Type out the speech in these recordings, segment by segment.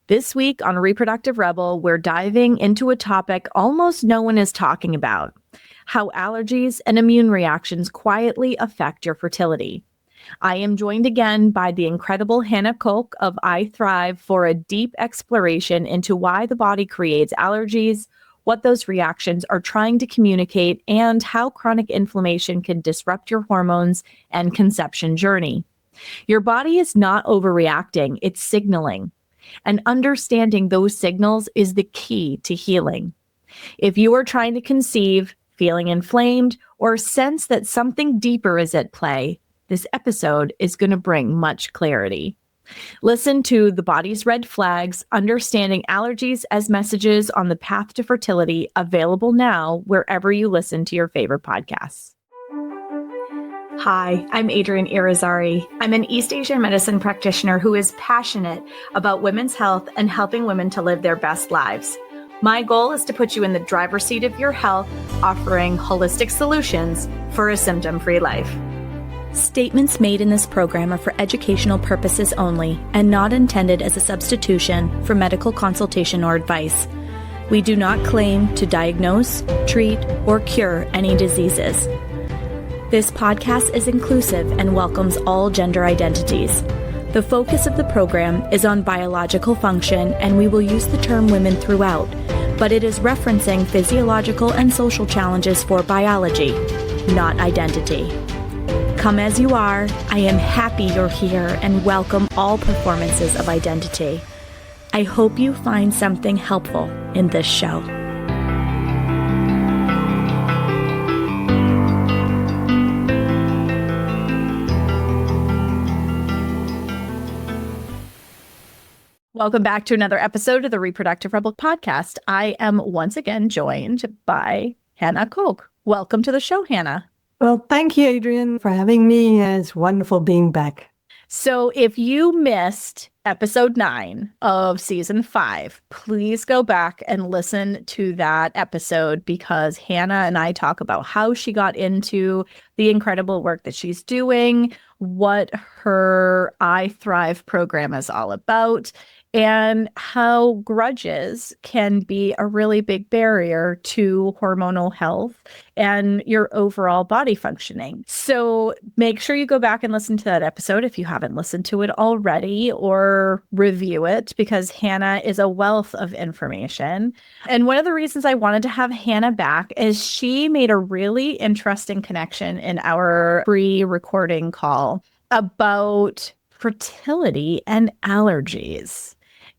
This week on Reproductive Rebel, we're diving into a topic almost no one is talking about: how allergies and immune reactions quietly affect your fertility. I am joined again by the incredible Hanna Kok of I Thrive for a deep exploration into why the body creates allergies, what those reactions are trying to communicate, and how chronic inflammation can disrupt your hormones and conception journey. Your body is not overreacting, it's signaling. And understanding those signals is the key to healing. If you are trying to conceive, feeling inflamed, or sense that something deeper is at play, this episode is going to bring much clarity. Listen to The Body's Red Flags, Understanding Allergies as Messages on the Path to Fertility, available now wherever you listen to your favorite podcasts. Hi, I'm Adrienne Irizarry. I'm an East Asian medicine practitioner who is passionate about women's health and helping women to live their best lives. My goal is to put you in the driver's seat of your health, offering holistic solutions for a symptom-free life. Statements made in this program are for educational purposes only and not intended as a substitution for medical consultation or advice. We do not claim to diagnose, treat, or cure any diseases. This podcast is inclusive and welcomes all gender identities. The focus of the program is on biological function, and we will use the term women throughout, but it is referencing physiological and social challenges for biology, not identity. Come as you are. I am happy you're here and welcome all performances of identity. I hope you find something helpful in this show. Welcome back to another episode of the Reproductive Rebel podcast. I am once again joined by Hanna Kok. Welcome to the show, Hanna. Well, thank you, Adrienne, for having me. It's wonderful being back. So if you missed episode 9 of season 5, please go back and listen to that episode, because Hanna and I talk about how she got into the incredible work that she's doing, what her I Thrive program is all about, and how grudges can be a really big barrier to hormonal health and your overall body functioning. So make sure you go back and listen to that episode if you haven't listened to it already, or review it, because Hanna is a wealth of information. And one of the reasons I wanted to have Hanna back is she made a really interesting connection in our pre-recording call about fertility and allergies.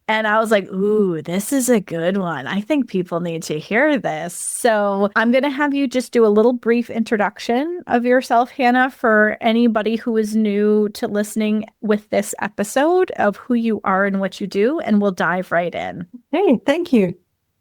And I was like, ooh, this is a good one. I think people need to hear this. So I'm going to have you just do a little brief introduction of yourself, Hanna, for anybody who is new to listening with this episode, of who you are and what you do, and we'll dive right in. Hey, thank you.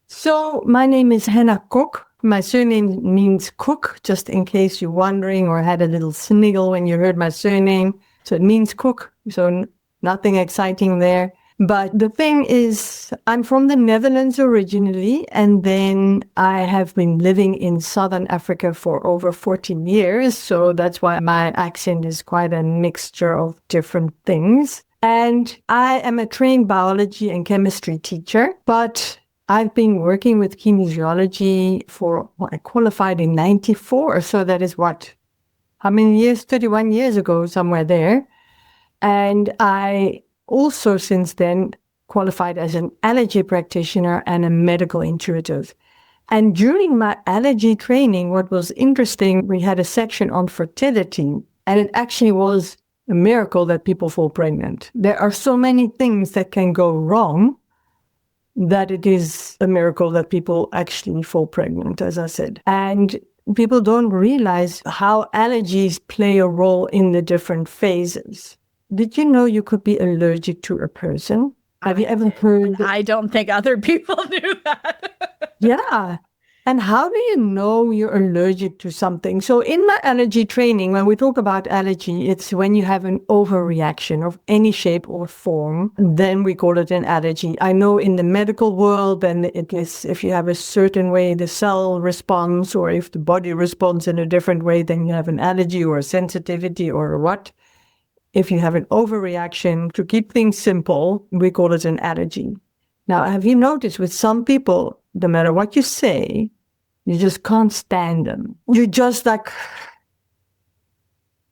So my name is Hanna Kok. My surname means cook, just in case you're wondering or had a little sniggle when you heard my surname. So it means cook. So nothing exciting there. But the thing is, I'm from the Netherlands originally, and then I have been living in Southern Africa for over 14 years. So that's why my accent is quite a mixture of different things. And I am a trained biology and chemistry teacher, but I've been working with kinesiology I qualified in 94. So that is how many years? 31 years ago, somewhere there. And I also since then qualified as an allergy practitioner and a medical intuitive. And during my allergy training, what was interesting, we had a section on fertility, and it actually was a miracle that people fall pregnant. There are so many things that can go wrong that it is a miracle that people actually fall pregnant, as I said. And people don't realize how allergies play a role in the different phases. Did you know you could be allergic to a person? Have you ever heard? I don't think other people knew that. Yeah. And how do you know you're allergic to something? So in my allergy training, when we talk about allergy, it's when you have an overreaction of any shape or form, then we call it an allergy. I know in the medical world, then it is if you have a certain way the cell responds, or if the body responds in a different way, then you have an allergy or a sensitivity or a what. If you have an overreaction, to keep things simple, we call it an allergy. Now, have you noticed with some people, no matter what you say, you just can't stand them. You're just like,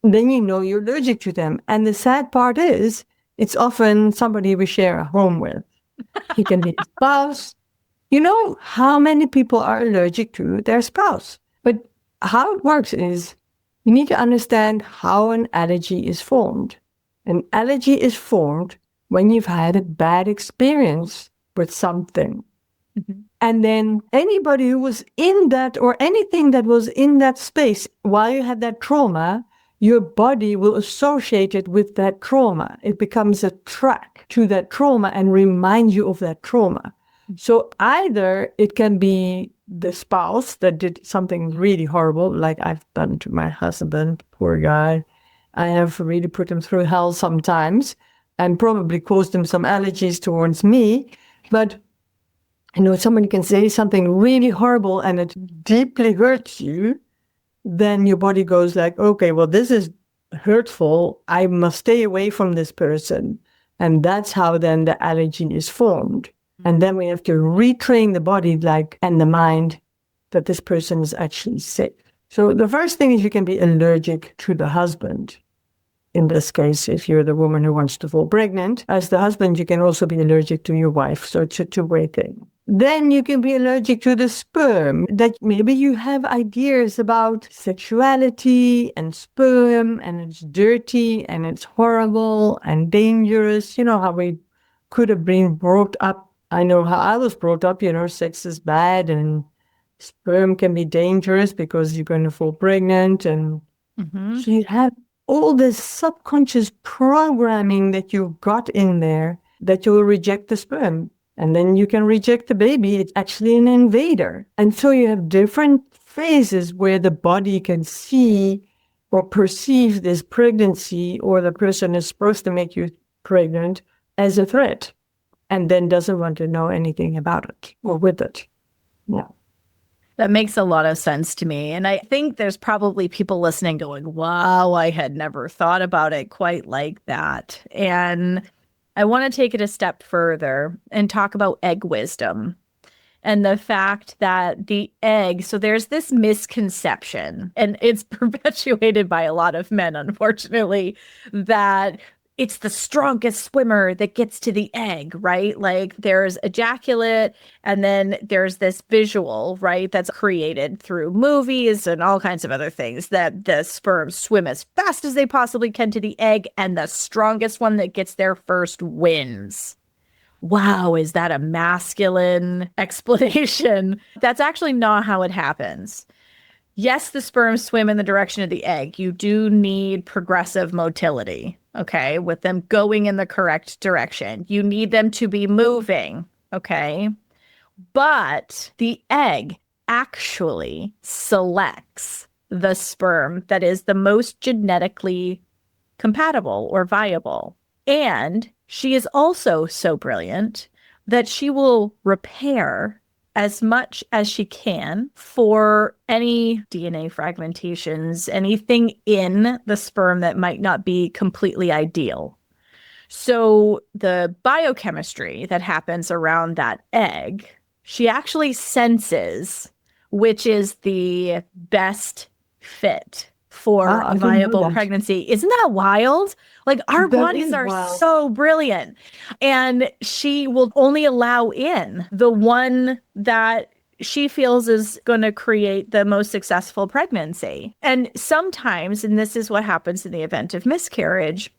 then you know you're allergic to them. And the sad part is, it's often somebody we share a home with. He can be a spouse. You know how many people are allergic to their spouse. But how it works is, you need to understand how an allergy is formed. An allergy is formed when you've had a bad experience with something. Mm-hmm. And then anybody who was in that, or anything that was in that space while you had that trauma, your body will associate it with that trauma. It becomes a track to that trauma and reminds you of that trauma. So either it can be the spouse that did something really horrible, like I've done to my husband, poor guy. I have really put him through hell sometimes and probably caused him some allergies towards me. But you know, somebody can say something really horrible and it deeply hurts you. Then your body goes like, okay, well, this is hurtful. I must stay away from this person. And that's how then the allergy is formed. And then we have to retrain the body and the mind that this person is actually safe. So the first thing is you can be allergic to the husband. In this case, if you're the woman who wants to fall pregnant, as the husband, you can also be allergic to your wife. So it's a two-way thing. Then you can be allergic to the sperm, that maybe you have ideas about sexuality and sperm, and it's dirty and it's horrible and dangerous. You know how we could have been brought up. I know how I was brought up, sex is bad and sperm can be dangerous because you're going to fall pregnant. And so you have all this subconscious programming that you've got in there that you'll reject the sperm. And then you can reject the baby. It's actually an invader. And so you have different phases where the body can see or perceive this pregnancy, or the person is supposed to make you pregnant, as a threat, and then doesn't want to know anything about it or with it. Yeah. That makes a lot of sense to me. And I think there's probably people listening going, wow, I had never thought about it quite like that. And I want to take it a step further and talk about egg wisdom and the fact that the egg, so there's this misconception, and it's perpetuated by a lot of men, unfortunately, that it's the strongest swimmer that gets to the egg, right? Like there's ejaculate, and then there's this visual, right? That's created through movies and all kinds of other things, that the sperm swim as fast as they possibly can to the egg, and the strongest one that gets there first wins. Wow, is that a masculine explanation? That's actually not how it happens. Yes, the sperm swim in the direction of the egg. You do need progressive motility, okay, with them going in the correct direction. You need them to be moving, okay? But the egg actually selects the sperm that is the most genetically compatible or viable. And she is also so brilliant that she will repair as much as she can for any DNA fragmentations, anything in the sperm that might not be completely ideal. So the biochemistry that happens around that egg, she actually senses which is the best fit for a viable pregnancy. Isn't that wild? Like our bodies are so brilliant. And she will only allow in the one that she feels is going to create the most successful pregnancy. And sometimes, and this is what happens in the event of miscarriage,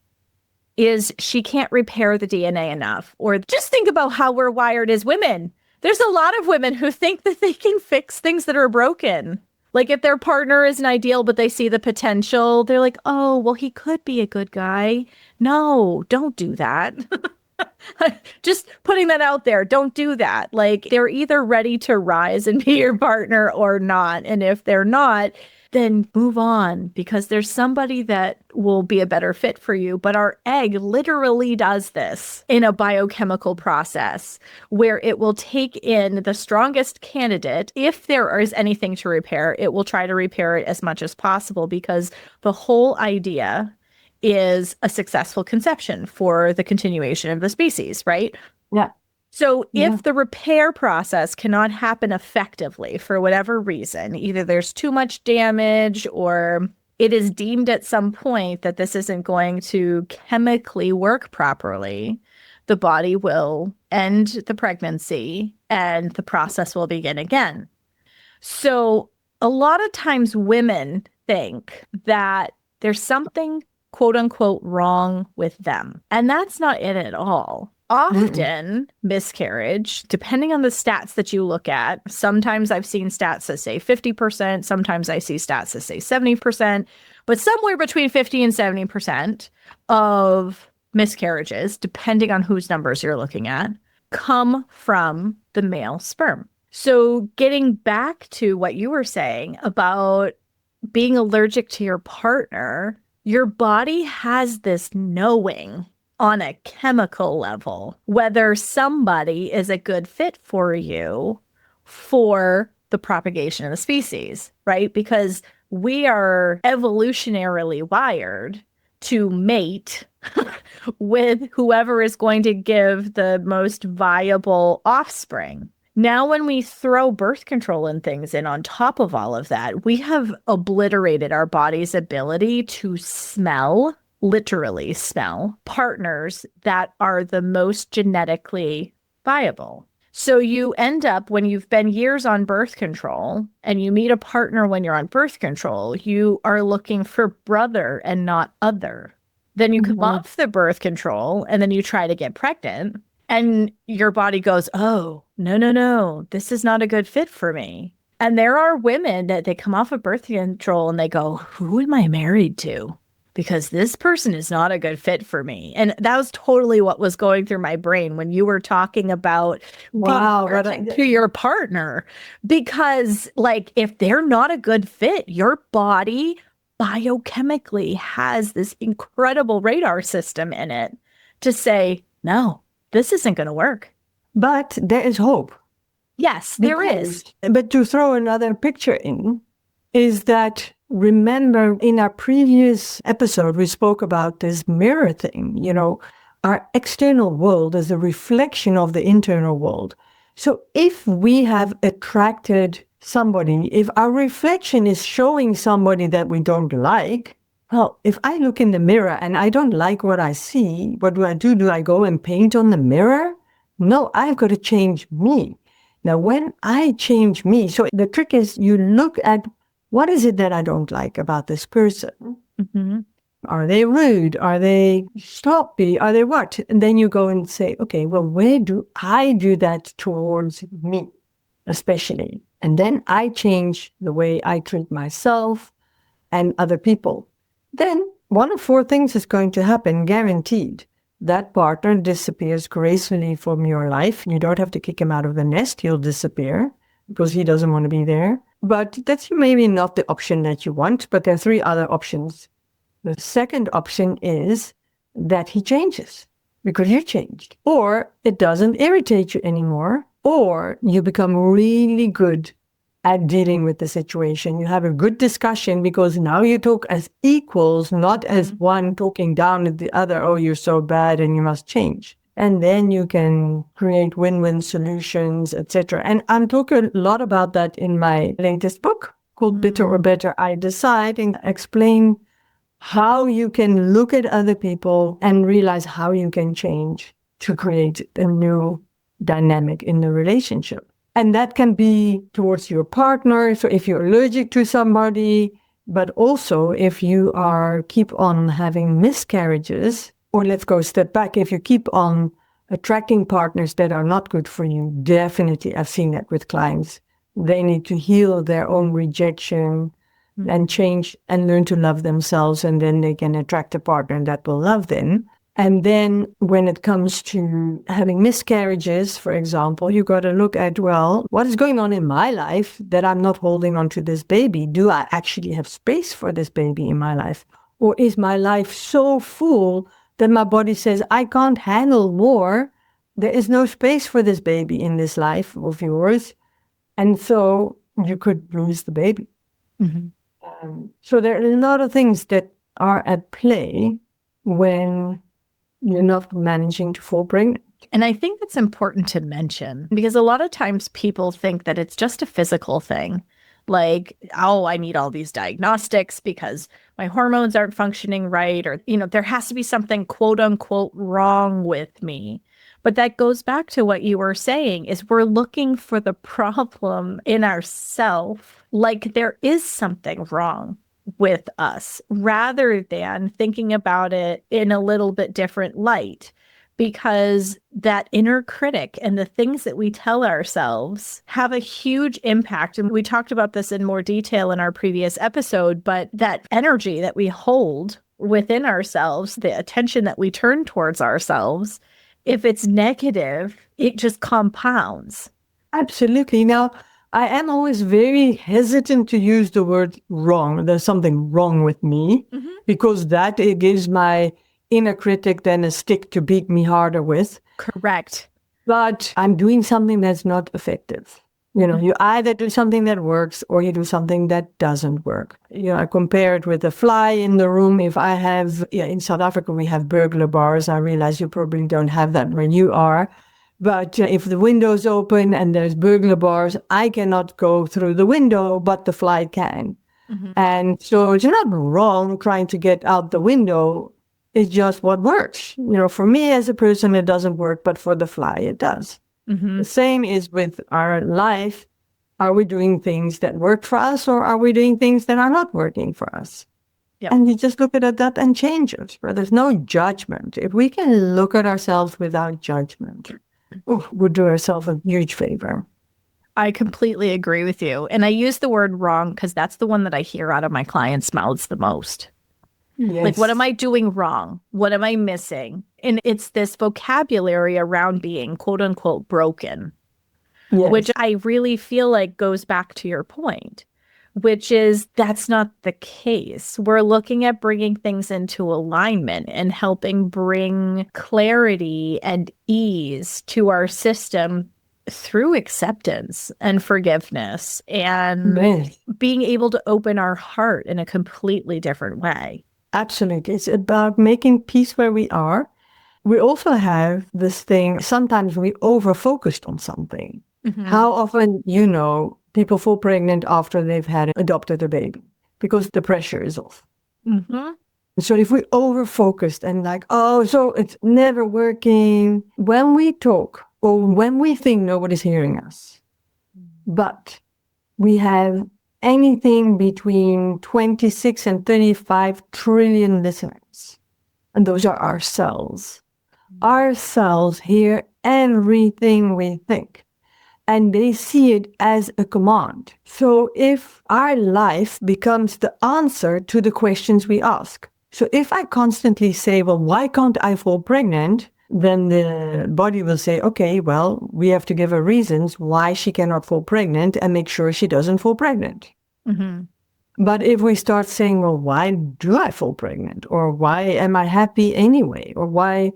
is she can't repair the DNA enough. Or just think about how we're wired as women. There's a lot of women who think that they can fix things that are broken. Like if their partner isn't ideal, but they see the potential, they're like, oh, well, he could be a good guy. No, don't do that. Just putting that out there. Don't do that. Like they're either ready to rise and be your partner or not. And if they're not, then move on, because there's somebody that will be a better fit for you. But our egg literally does this in a biochemical process where it will take in the strongest candidate. If there is anything to repair, it will try to repair it as much as possible, because the whole idea is a successful conception for the continuation of the species, right? Yeah. So Yeah. if the repair process cannot happen effectively for whatever reason, either there's too much damage or it is deemed at some point that this isn't going to chemically work properly, the body will end the pregnancy and the process will begin again. So a lot of times women think that there's something quote unquote wrong with them. And that's not it at all. Mm-mm. Often, miscarriage, depending on the stats that you look at, sometimes I've seen stats that say 50%, sometimes I see stats that say 70%, but somewhere between 50 and 70% of miscarriages, depending on whose numbers you're looking at, come from the male sperm. So, getting back to what you were saying about being allergic to your partner, your body has this knowing on a chemical level whether somebody is a good fit for you for the propagation of the species, right? Because we are evolutionarily wired to mate with whoever is going to give the most viable offspring. Now, when we throw birth control and things in on top of all of that, we have obliterated our body's ability to smell, literally smell, partners that are the most genetically viable. So you end up, when you've been years on birth control and you meet a partner when you're on birth control, you are looking for brother and not other. Then you come off the birth control and then you try to get pregnant. And your body goes, oh, no, this is not a good fit for me. And there are women that they come off of birth control and they go, who am I married to? Because this person is not a good fit for me. And that was totally what was going through my brain when you were talking about being allergic to your partner. Because, like, if they're not a good fit, your body biochemically has this incredible radar system in it to say, no, this isn't going to work. But there is hope. Yes, there is. But to throw another picture in is that, remember in our previous episode, we spoke about this mirror thing. You know, our external world is a reflection of the internal world. So if we have attracted somebody, if our reflection is showing somebody that we don't like, well, if I look in the mirror and I don't like what I see, what do I do? Do I go and paint on the mirror? No, I've got to change me. Now, when I change me, so the trick is you look at what is it that I don't like about this person? Mm-hmm. Are they rude? Are they sloppy? Are they what? And then you go and say, okay, well, where do I do that towards me, especially? And then I change the way I treat myself and other people. Then one of four things is going to happen, guaranteed. That partner disappears gracefully from your life. You don't have to kick him out of the nest. He'll disappear because he doesn't want to be there. But that's maybe not the option that you want, but there are three other options. The second option is that he changes because you changed, or it doesn't irritate you anymore, or you become really good at dealing with the situation. You have a good discussion because now you talk as equals, not as one talking down at the other, oh, you're so bad and you must change. And then you can create win-win solutions, etc. And I'm talking a lot about that in my latest book called Bitter or Better, I Decide, and explain how you can look at other people and realize how you can change to create a new dynamic in the relationship. And that can be towards your partner. So if you're allergic to somebody, but also if you keep on having miscarriages, or let's go a step back, if you keep on attracting partners that are not good for you, definitely I've seen that with clients. They need to heal their own rejection and change and learn to love themselves, and then they can attract a partner that will love them. And then when it comes to having miscarriages, for example, you got to look at, well, what is going on in my life that I'm not holding on to this baby? Do I actually have space for this baby in my life? Or is my life so full that my body says, I can't handle more? There is no space for this baby in this life of yours. And so you could lose the baby. Mm-hmm. So there are a lot of things that are at play when you're not managing to fall pregnant. And I think that's important to mention because a lot of times people think that it's just a physical thing. Like, oh, I need all these diagnostics because my hormones aren't functioning right, or, there has to be something quote unquote wrong with me. But that goes back to what you were saying is we're looking for the problem in ourself, like there is something wrong with us, rather than thinking about it in a little bit different light. Because that inner critic and the things that we tell ourselves have a huge impact. And we talked about this in more detail in our previous episode, but that energy that we hold within ourselves, the attention that we turn towards ourselves, if it's negative, it just compounds. Absolutely. Now, I am always very hesitant to use the word wrong. There's something wrong with me, because that it gives my inner critic then a stick to beat me harder with. Correct. But I'm doing something that's not effective. You either do something that works or you do something that doesn't work. I compare it with a fly in the room. If I have, in South Africa, we have burglar bars. I realize you probably don't have that where you are. But if the window's open and there's burglar bars, I cannot go through the window, but the fly can. And so it's not wrong trying to get out the window. It's just what works. For me as a person, it doesn't work, but for the fly, it does. The same is with our life. Are we doing things that work for us, or are we doing things that are not working for us? Yep. And you just look at that and change it. Where there's no judgment. If we can look at ourselves without judgment, we'll do ourselves a huge favor. I completely agree with you. And I use the word wrong because that's the one that I hear out of my clients' mouths the most. Yes. Like, what am I doing wrong? What am I missing? And it's this vocabulary around being quote unquote broken, which I really feel like goes back to your point, which is that's not the case. We're looking at bringing things into alignment and helping bring clarity and ease to our system through acceptance and forgiveness and being able to open our heart in a completely different way. Absolutely. It's about making peace where we are. We also have this thing, sometimes we over-focused on something. How often, people fall pregnant after they've adopted a baby because the pressure is off. So if we over-focused and so it's never working, when we talk or when we think nobody's hearing us, but we have anything between 26 and 35 trillion listeners. And those are our cells. Our cells hear everything we think. And they see it as a command. So if our life becomes the answer to the questions we ask. So if I constantly say, well, why can't I fall pregnant? Then the body will say, okay, well, we have to give her reasons why she cannot fall pregnant and make sure she doesn't fall pregnant. But if we start saying, well, why do I fall pregnant? Or why am I happy anyway? Or why?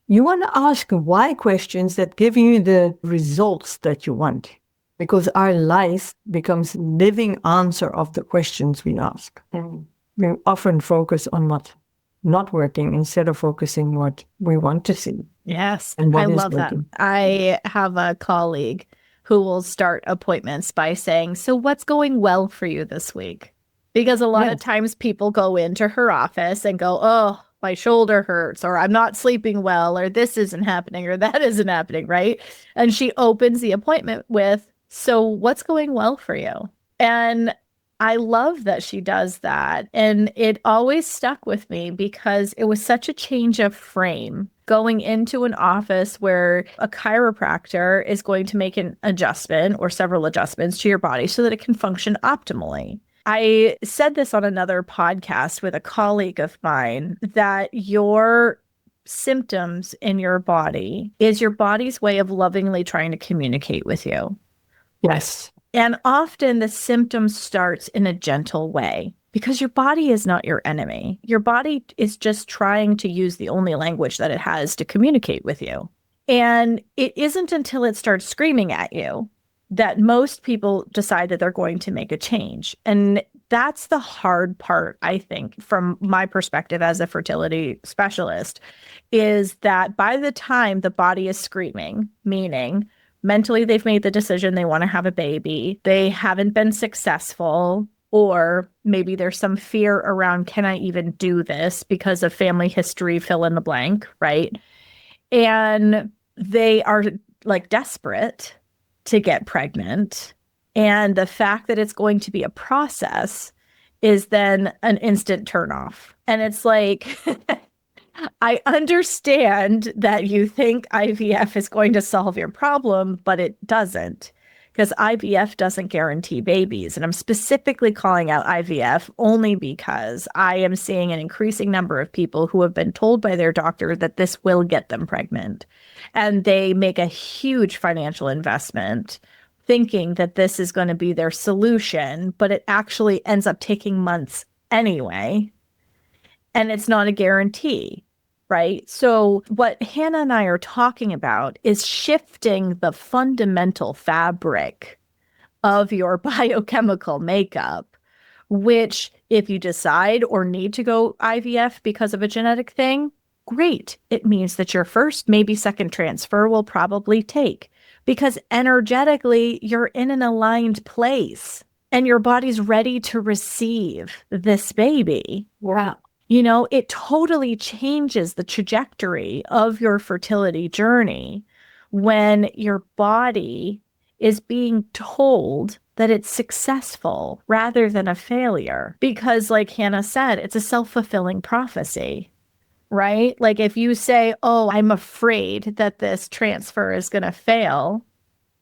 You want to ask why questions that give you the results that you want. Because our life becomes living answer of the questions we ask. And we often focus on what's not working instead of focusing what we want to see. Yes, and what I is love working. that. I have a colleague who will start appointments by saying, so what's going well for you this week? Because a lot of times people go into her office and go, oh, my shoulder hurts, or I'm not sleeping well, or this isn't happening, or that isn't happening, right? And she opens the appointment with, so what's going well for you? And I love that she does that. And it always stuck with me because it was such a change of frame going into an office where a chiropractor is going to make an adjustment or several adjustments to your body so that it can function optimally. I said this on another podcast with a colleague of mine that your symptoms in your body is your body's way of lovingly trying to communicate with you. Yes. And often the symptom starts in a gentle way because your body is not your enemy. Your body is just trying to use the only language that it has to communicate with you. And it isn't until it starts screaming at you that most people decide that they're going to make a change. And That's the hard part, I think, from my perspective as a fertility specialist, is that by the time the body is screaming, meaning mentally they've made the decision they want to have a baby, they haven't been successful, or maybe there's some fear around, can I even do this because of family history, fill in the blank, right? And they are like desperate to get pregnant. And the fact that it's going to be a process is then an instant turnoff. And it's like, I understand that you think IVF is going to solve your problem, but it doesn't, because IVF doesn't guarantee babies. And I'm specifically calling out IVF only because I am seeing an increasing number of people who have been told by their doctor that this will get them pregnant. And they make a huge financial investment thinking that this is going to be their solution, but it actually ends up taking months anyway. And it's not a guarantee, right? So what Hanna and I are talking about is shifting the fundamental fabric of your biochemical makeup, which if you decide or need to go IVF because of a genetic thing, great. It means that your first, maybe second transfer will probably take, because energetically you're in an aligned place and your body's ready to receive this baby. Wow. You know, it totally changes the trajectory of your fertility journey when your body is being told that it's successful rather than a failure. Because like Hanna said, it's a self-fulfilling prophecy, right? Like if you say, oh, I'm afraid that this transfer is going to fail,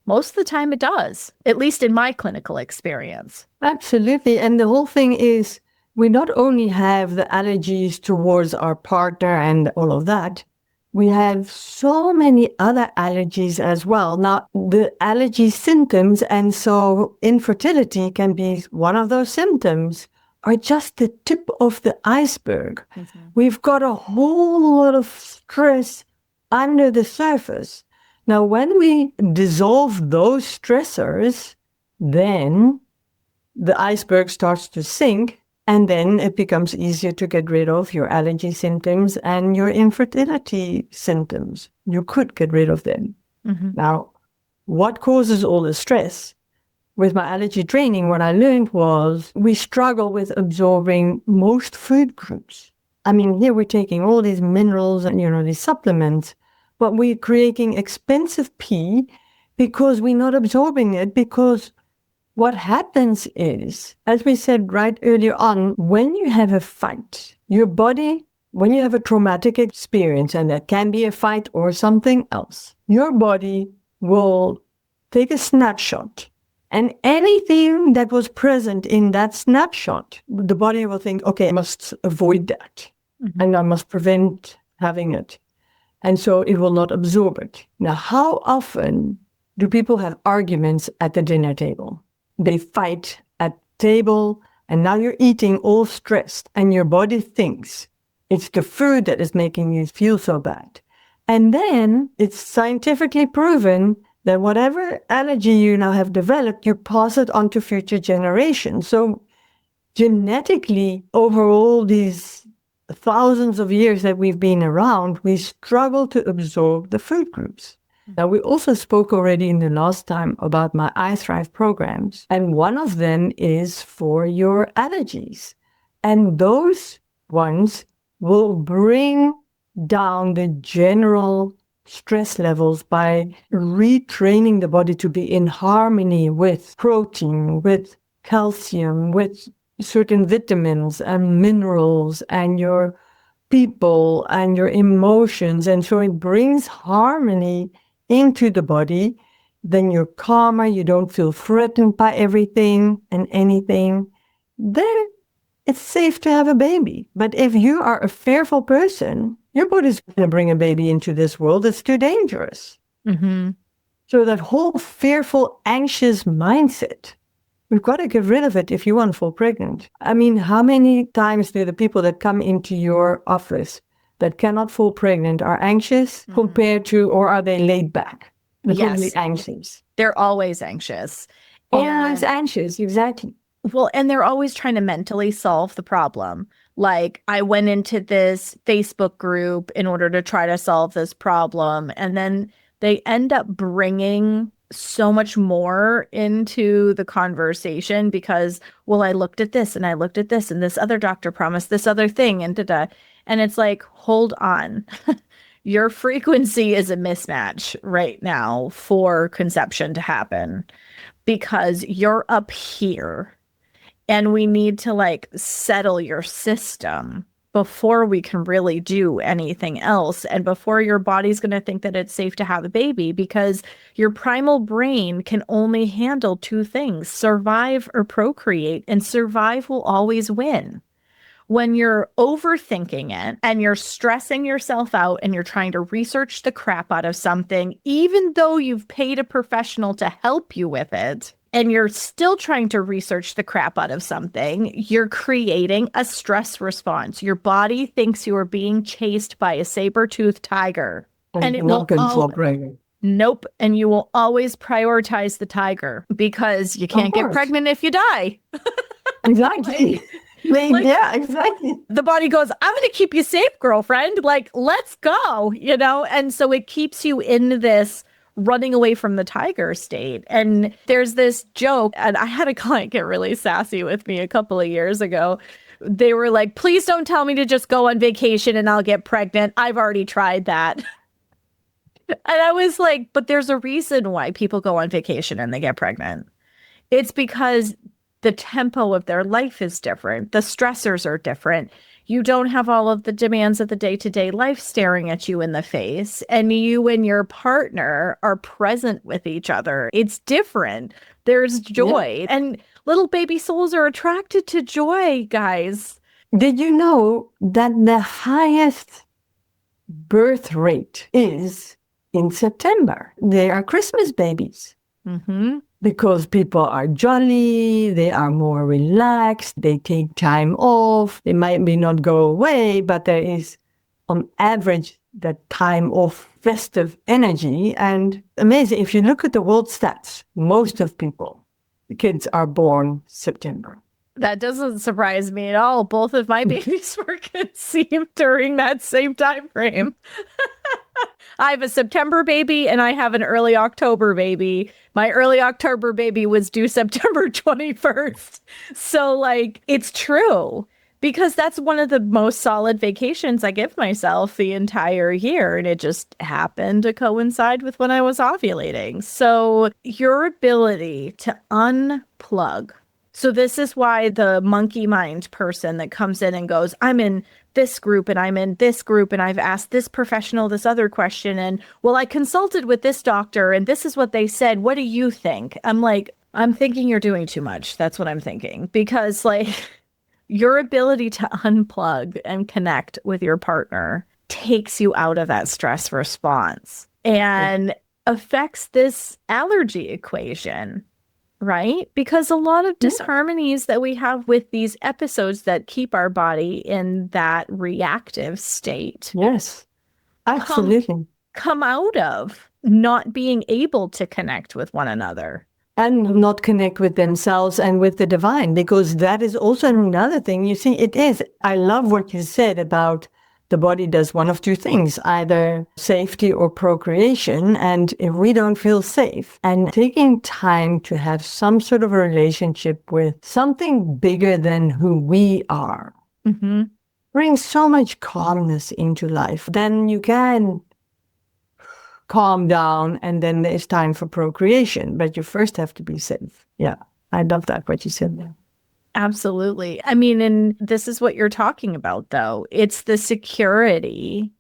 most of the time it does, at least in my clinical experience. Absolutely. And the whole thing is, we not only have the allergies towards our partner and all of that, we have so many other allergies as well. Now, the allergy symptoms, and so infertility can be one of those symptoms, are just the tip of the iceberg. Mm-hmm. We've got a whole lot of stress under the surface. Now, when we dissolve those stressors, then the iceberg starts to sink. And then it becomes easier to get rid of your allergy symptoms and your infertility symptoms. You could get rid of them. Mm-hmm. Now, what causes all the stress? With my allergy training, what I learned was we struggle with absorbing most food groups. I mean, here we're taking all these minerals and, these supplements, but we're creating expensive pee because we're not absorbing it, because what happens is, as we said right earlier on, when you have a fight, your body, when you have a traumatic experience, and that can be a fight or something else, your body will take a snapshot. And anything that was present in that snapshot, the body will think, okay, I must avoid that. Mm-hmm. And I must prevent having it. And so it will not absorb it. Now, how often do people have arguments at the dinner table? They fight at table, and now you're eating all stressed, and your body thinks it's the food that is making you feel so bad. And then it's scientifically proven that whatever allergy you now have developed, you pass it on to future generations. So genetically, over all these thousands of years that we've been around, we struggle to absorb the food groups. Now, we also spoke already in the last time about my iThrive programs, and one of them is for your allergies. And those ones will bring down the general stress levels by retraining the body to be in harmony with protein, with calcium, with certain vitamins and minerals, and your people and your emotions. And so it brings harmony into the body. Then you're calmer, you don't feel threatened by everything and anything. Then it's safe to have a baby. But if you are a fearful person, your body's going to bring a baby into this world. It's too dangerous. Mm-hmm. So that whole fearful, anxious mindset, we've got to get rid of it if you want to fall pregnant. I mean, how many times do the people that come into your office that cannot fall pregnant are anxious compared to, or are they laid back? They're totally anxious. They're always anxious. Always anxious, exactly. Well, and they're always trying to mentally solve the problem. Like, I went into this Facebook group in order to try to solve this problem. And then they end up bringing so much more into the conversation because, well, I looked at this and I looked at this and this other doctor promised this other thing and da-da. And it's like, hold on. Your frequency is a mismatch right now for conception to happen because you're up here and we need to like settle your system before we can really do anything else and before your body's going to think that it's safe to have a baby because your primal brain can only handle two things, survive or procreate, and survive will always win. When you're overthinking it and you're stressing yourself out and you're trying to research the crap out of something, even though you've paid a professional to help you with it, and you're still trying to research the crap out of something, you're creating a stress response. Your body thinks you are being chased by a saber-toothed tiger. And it will Nope. And you will always prioritize the tiger because you can't get pregnant if you die. Exactly. Yeah, exactly. The body goes, I'm going to keep you safe, girlfriend. Like, let's go, And so it keeps you in this running away from the tiger state. And there's this joke, and I had a client get really sassy with me a couple of years ago. They were like, please don't tell me to just go on vacation and I'll get pregnant. I've already tried that. And I was like, but there's a reason why people go on vacation and they get pregnant. It's because the tempo of their life is different. The stressors are different. You don't have all of the demands of the day-to-day life staring at you in the face, and you and your partner are present with each other. It's different. There's joy, and little baby souls are attracted to joy, guys. Did you know that the highest birth rate is in September? They are Christmas babies. Mm-hmm. Because people are jolly, they are more relaxed, they take time off, they might not go away, but there is, on average, that time of festive energy. And amazing, if you look at the world stats, most of people, the kids are born September. That doesn't surprise me at all. Both of my babies were conceived during that same time frame. I have a September baby and I have an early October baby. My early October baby was due September 21st. So like, it's true because that's one of the most solid vacations I give myself the entire year. And it just happened to coincide with when I was ovulating. So your ability to unplug. So this is why the monkey mind person that comes in and goes, I'm in this group and I'm in this group and I've asked this professional this other question and well, I consulted with this doctor and this is what they said. What do you think? I'm like, I'm thinking you're doing too much. That's what I'm thinking. Because like your ability to unplug and connect with your partner takes you out of that stress response and affects this allergy equation. Right? Because a lot of disharmonies that we have with these episodes that keep our body in that reactive state. Yes, absolutely. Come out of not being able to connect with one another. And not connect with themselves and with the divine, because that is also another thing. You see, it is. I love what you said about the body does one of two things, either safety or procreation. And if we don't feel safe, and taking time to have some sort of a relationship with something bigger than who we are, brings so much calmness into life. Then you can calm down and then there's time for procreation. But you first have to be safe. Yeah, I love that, what you said there. Absolutely. I mean, and this is what you're talking about, though. It's the security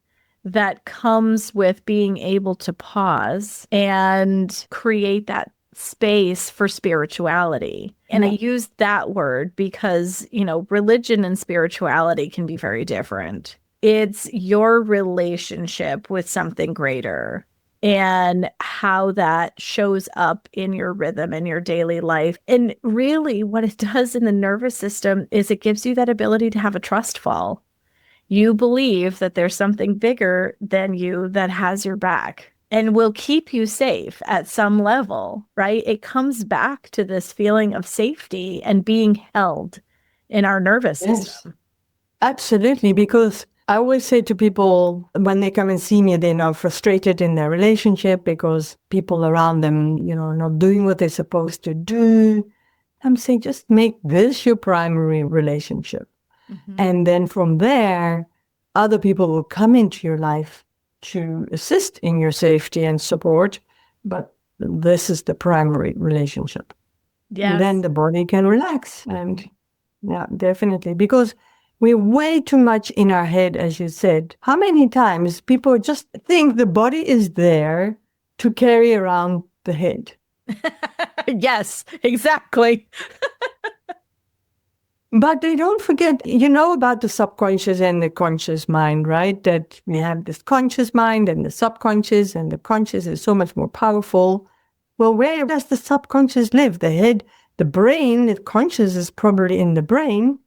that comes with being able to pause and create that space for spirituality. And I use that word because, religion and spirituality can be very different. It's your relationship with something greater and how that shows up in your rhythm in your daily life. And really what it does in the nervous system is it gives you that ability to have a trust fall. You believe that there's something bigger than you that has your back. and will keep you safe at some level, right? It comes back to this feeling of safety and being held in our nervous system. Absolutely, because I always say to people when they come and see me, they're now frustrated in their relationship because people around them, are not doing what they're supposed to do. I'm saying just make this your primary relationship. Mm-hmm. And then from there, other people will come into your life to assist in your safety and support. But this is the primary relationship. Yes. And then the body can relax. And yeah, definitely. Because we're way too much in our head, as you said. How many times people just think the body is there to carry around the head? Yes, exactly. But they don't forget, about the subconscious and the conscious mind, right? That we have this conscious mind and the subconscious, and the conscious is so much more powerful. Well, where does the subconscious live? The head, the brain, the conscious is probably in the brain.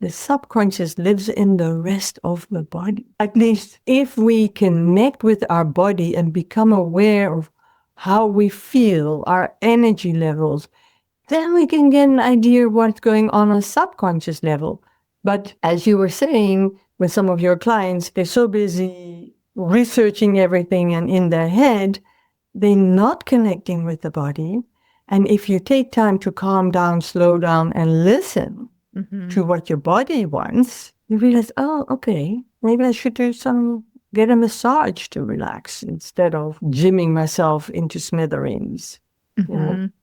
The subconscious lives in the rest of the body. At least if we connect with our body and become aware of how we feel, our energy levels, then we can get an idea of what's going on a subconscious level. But as you were saying, with some of your clients, they're so busy researching everything and in their head, they're not connecting with the body. And if you take time to calm down, slow down, and listen to what your body wants, you realize, oh, okay, maybe I should get a massage to relax instead of gymming myself into smithereens.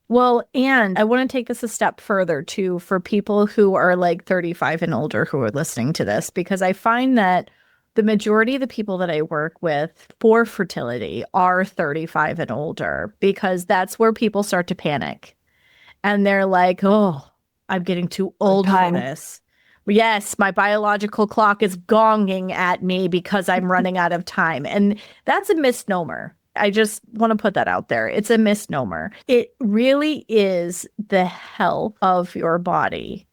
Well, and I want to take this a step further too, for people who are like 35 and older who are listening to this, because I find that the majority of the people that I work with for fertility are 35 and older, because that's where people start to panic. And they're like, oh, I'm getting too old for this. Yes, my biological clock is gonging at me because I'm running out of time. And that's a misnomer. I just want to put that out there. It's a misnomer. It really is the health of your body,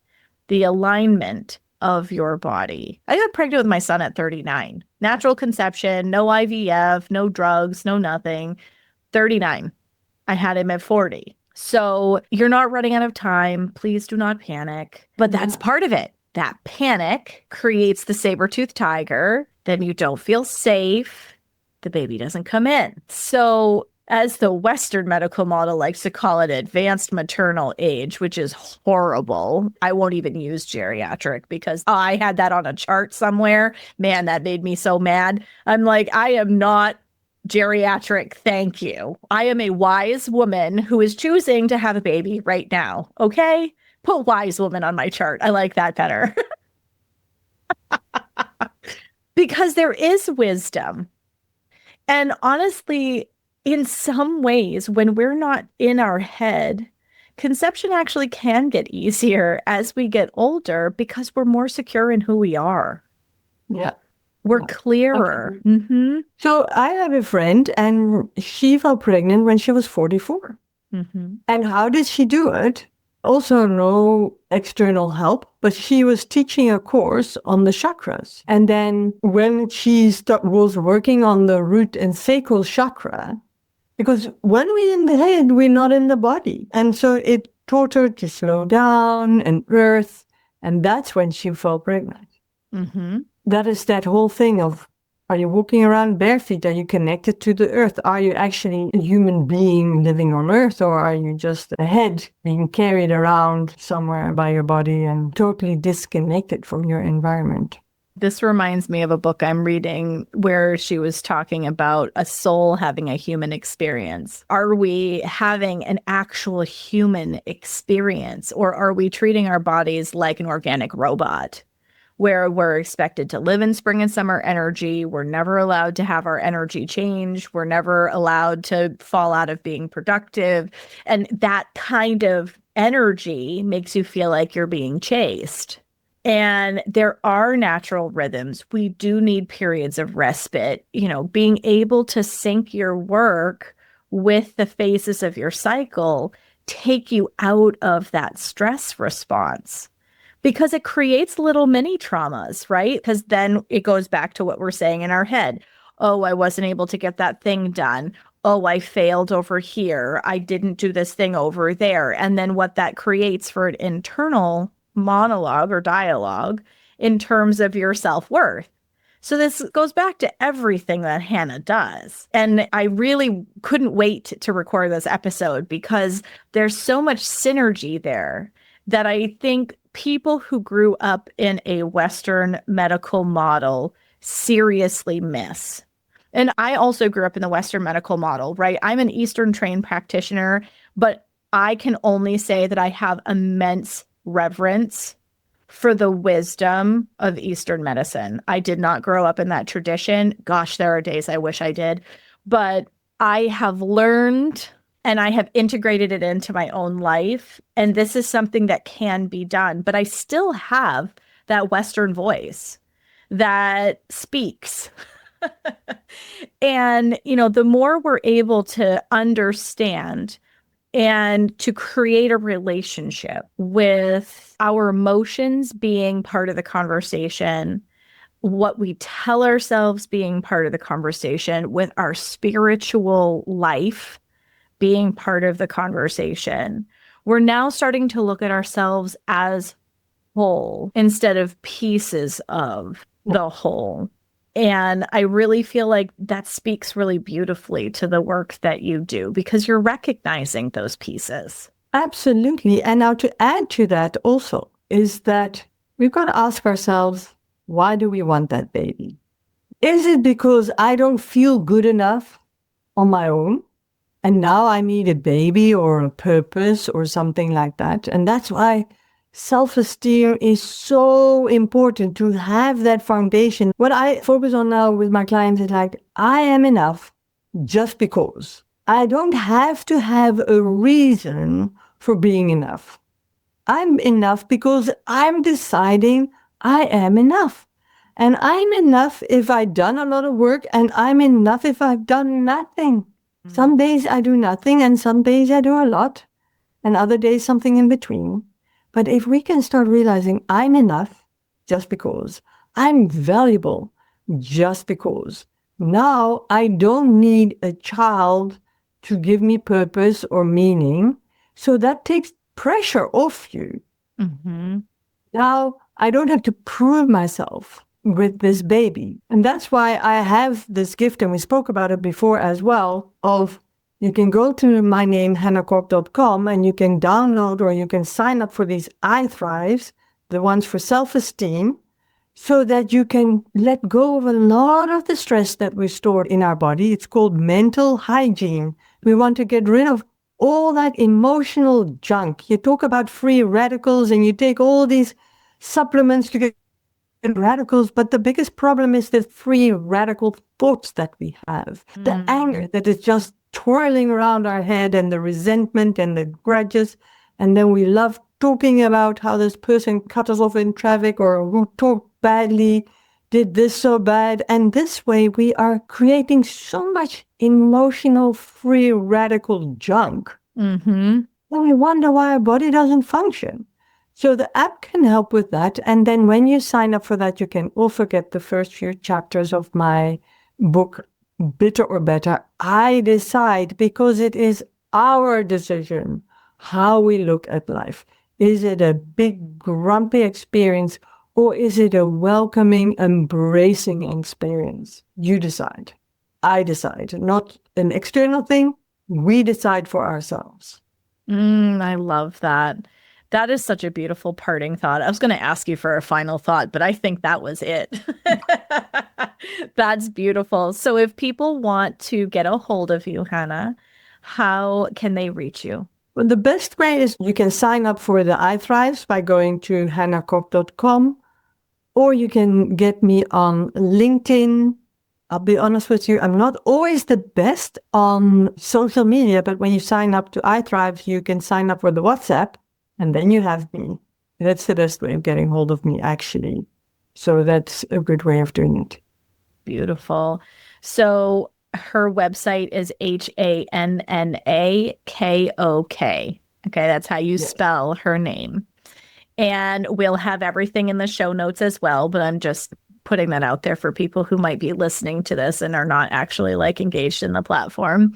the alignment of your body. I got pregnant with my son at 39. Natural conception, no IVF, no drugs, no nothing. 39. I had him at 40. So you're not running out of time. Please do not panic. But that's part of it. That panic creates the saber-toothed tiger. Then you don't feel safe. The baby doesn't come in. So as the Western medical model likes to call it, advanced maternal age, which is horrible. I won't even use geriatric because I had that on a chart somewhere. Man, that made me so mad. I'm like, I am not geriatric, thank you. I am a wise woman who is choosing to have a baby right now. Okay? Put wise woman on my chart. I like that better. Because there is wisdom. And honestly, in some ways, when we're not in our head, conception actually can get easier as we get older because we're more secure in who we are. Yeah. We're clearer. Okay. Mm-hmm. So I have a friend, and she fell pregnant when she was 44. Mm-hmm. And how did she do it? Also, no external help, but she was teaching a course on the chakras. And then when she was working on the root and sacral chakra, because when we're in the head, we're not in the body. And so it taught her to slow down and earth. And that's when she fell pregnant. Mm-hmm. That is that whole thing of, are you walking around bare feet? Are you connected to the earth? Are you actually a human being living on earth? Or are you just a head being carried around somewhere by your body and totally disconnected from your environment? This reminds me of a book I'm reading where she was talking about a soul having a human experience. Are we having an actual human experience, or are we treating our bodies like an organic robot, where we're expected to live in spring and summer energy? We're never allowed to have our energy change. We're never allowed to fall out of being productive. And that kind of energy makes you feel like you're being chased. And there are natural rhythms. We do need periods of respite. Being able to sync your work with the phases of your cycle take you out of that stress response, because it creates little mini traumas, right? Because then it goes back to what we're saying in our head. Oh, I wasn't able to get that thing done. Oh, I failed over here. I didn't do this thing over there. And then what that creates for an internal monologue or dialogue in terms of your self-worth. So this goes back to everything that Hanna does. And I really couldn't wait to record this episode because there's so much synergy there that I think people who grew up in a Western medical model seriously miss. And I also grew up in the Western medical model, right? I'm an Eastern trained practitioner, but I can only say that I have immense reverence for the wisdom of Eastern medicine. I did not grow up in that tradition. Gosh, there are days I wish I did. But I have learned and I have integrated it into my own life. And this is something that can be done. But I still have that Western voice that speaks. And, the more we're able to understand and to create a relationship with our emotions being part of the conversation, what we tell ourselves being part of the conversation, with our spiritual life being part of the conversation, we're now starting to look at ourselves as whole instead of pieces of the whole. And I really feel like that speaks really beautifully to the work that you do because you're recognizing those pieces. Absolutely. And now to add to that also is that we've got to ask ourselves, why do we want that baby? Is it because I don't feel good enough on my own? And now I need a baby or a purpose or something like that. And that's why self-esteem is so important, to have that foundation. What I focus on now with my clients is like, I am enough just because. I don't have to have a reason for being enough. I'm enough because I'm deciding I am enough. And I'm enough if I've done a lot of work, and I'm enough if I've done nothing. Mm-hmm. Some days I do nothing, and some days I do a lot, and other days something in between. But if we can start realizing I'm enough just because, I'm valuable just because, now I don't need a child to give me purpose or meaning. So that takes pressure off you. Mm-hmm. Now I don't have to prove myself with this baby. And that's why I have this gift, and we spoke about it before as well, of you can go to my name, hannakok.com, and you can download or you can sign up for these iThrives, the ones for self-esteem, so that you can let go of a lot of the stress that we stored in our body. It's called mental hygiene. We want to get rid of all that emotional junk. You talk about free radicals and you take all these supplements to get radicals, but the biggest problem is the free radical thoughts that we have. The anger that is just twirling around our head, and the resentment and the grudges. And then we love talking about how this person cut us off in traffic, or who talked badly, did this so bad. And this way we are creating so much emotional free radical junk. Mm-hmm. And we wonder why our body doesn't function. So the app can help with that. And then when you sign up for that, you can also get the first few chapters of my book, Bitter or Better. I decide, because it is our decision how we look at life. Is it a big grumpy experience, or is it a welcoming, embracing experience? You decide. I decide. Not an external thing. We decide for ourselves. I love that. That is such a beautiful parting thought. I was going to ask you for a final thought, but I think that was it. That's beautiful. So if people want to get a hold of you, Hanna, how can they reach you? Well, the best way is you can sign up for the iThrives by going to hannakok.com, or you can get me on LinkedIn. I'll be honest with you, I'm not always the best on social media, but when you sign up to iThrive, you can sign up for the WhatsApp, and then you have me. That's the best way of getting hold of me, actually. So that's a good way of doing it. Beautiful. So her website is HANNAKOK. Okay, that's how you spell her name. And we'll have everything in the show notes as well, but I'm just putting that out there for people who might be listening to this and are not actually like engaged in the platform.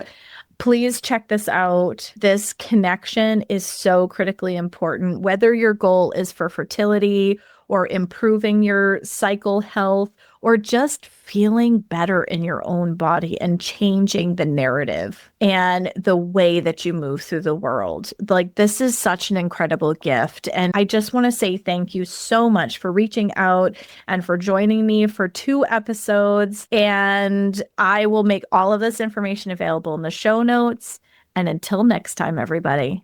Please check this out. This connection is so critically important, whether your goal is for fertility or improving your cycle health or just feeling better in your own body and changing the narrative and the way that you move through the world. Like, this is such an incredible gift. And I just want to say thank you so much for reaching out and for joining me for 2 episodes. And I will make all of this information available in the show notes. And until next time, everybody.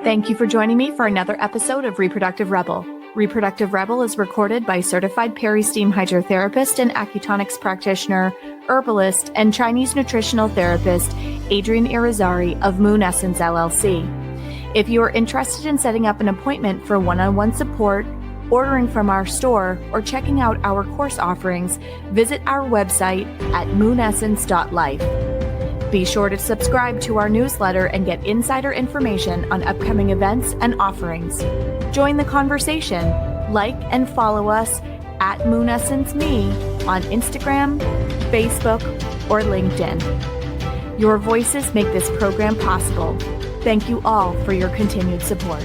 Thank you for joining me for another episode of Reproductive Rebel. Reproductive Rebel is recorded by certified peri-steam hydrotherapist and acutonics practitioner, herbalist, and Chinese nutritional therapist, Adrienne Irizarry of Moon Essence LLC. If you are interested in setting up an appointment for one-on-one support, ordering from our store, or checking out our course offerings, visit our website at moonessence.life. Be sure to subscribe to our newsletter and get insider information on upcoming events and offerings. Join the conversation. Like and follow us at MoonEssenceMe on Instagram, Facebook, or LinkedIn. Your voices make this program possible. Thank you all for your continued support.